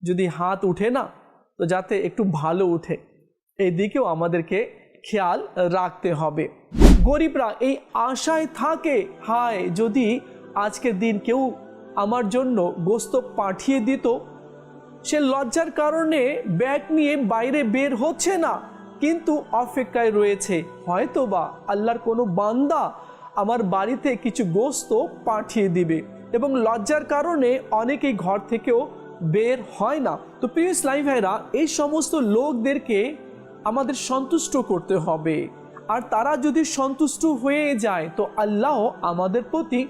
যদি হাত উঠে না তো যাতে একটু ভালো উঠে, এই দিকেও আমাদেরকে খেয়াল রাখতে হবে। গরিবরা এই আশায় থাকে, হায় যদি আজকের দিন কেউ আমার জন্য গোস্ত পাঠিয়ে দিত। সে লজ্জার কারণে ব্যাগ নিয়ে বাইরে বের হচ্ছে না, কিন্তু অপেক্ষায় রয়েছে হয়তোবা আল্লাহর কোনো বান্দা আমার বাড়িতে কিছু গোস্ত পাঠিয়ে দিবে, এবং লজ্জার কারণে অনেকেই ঘর থেকেও বের হয় না। তো প্রিয় ইসলামী ভাইরা, এই সমস্ত লোকদেরকে আমাদের সন্তুষ্ট করতে হবে, আর তারা যদি সন্তুষ্ট হয়ে যায় তো আল্লাহ আমাদের প্রতি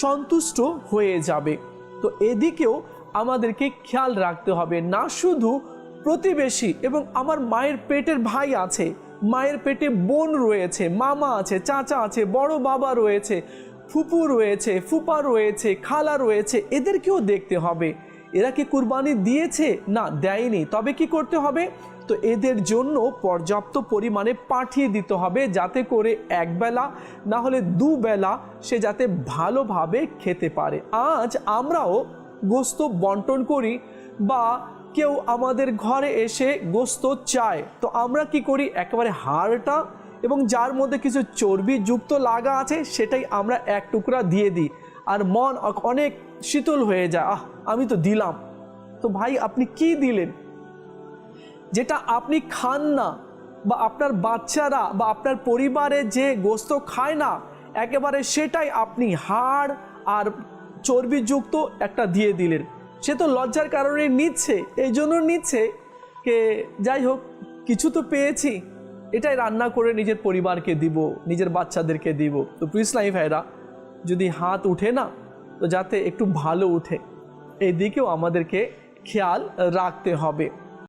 সন্তুষ্ট হয়ে যাবে। তো এদিকেও আমাদেরকে খেয়াল রাখতে হবে। না শুধু প্রতিবেশী এবং আমার মায়ের পেটের ভাই আছে, মায়ের পেটে বোন রয়েছে, মামা আছে, চাচা আছে, বড় বাবা রয়েছে, ফুপু রয়েছে, ফুপা রয়েছে, খালা রয়েছে, এদেরকেও দেখতে হবে। এরা কি কুরবানি দিয়েছে? না, দেয়নি। তবে কি করতে হবে? তো এদের জন্য পর্যাপ্ত পরিমাণে পাঠিয়ে দিতে হবে, যাতে করে একবেলা না হলে দুবেলা সে যাতে ভালোভাবে খেতে পারে। আজ আমরাও গোস্ত বন্টন করি, বা কেউ আমাদের ঘরে এসে গোস্ত চায়, তো আমরা কি করি? একেবারে হাড়টা এবং যার মধ্যে কিছু চর্বি যুক্ত লাগা আছে সেটাই আমরা এক টুকরা দিয়ে দিই, আর মন অনেক শীতল হয়ে যায়, আমি তো দিলাম। তো ভাই, আপনি কি দিলেন? যেটা আপনি খান না, বা আপনার বাচ্চারা বা আপনার পরিবারে যে গোস্ত খায় না, একেবারে সেটাই আপনি হাড় আর চর্বিযুক্ত একটা দিয়ে দিলেন। সে তো লজ্জার কারণে নিচ্ছে, এই জন্য নিচ্ছে কে যাই হোক কিছু তো পেয়েছি, এটাই রান্না করে নিজের পরিবারকে দিব, নিজের বাচ্চাদেরকে দিব। তো প্রিয় ইসলামী ভাইরা, যদি হাত উঠে না তো যাতে একটু ভালো উঠে, এই দিকেও আমাদেরকে খেয়াল রাখতে হবে।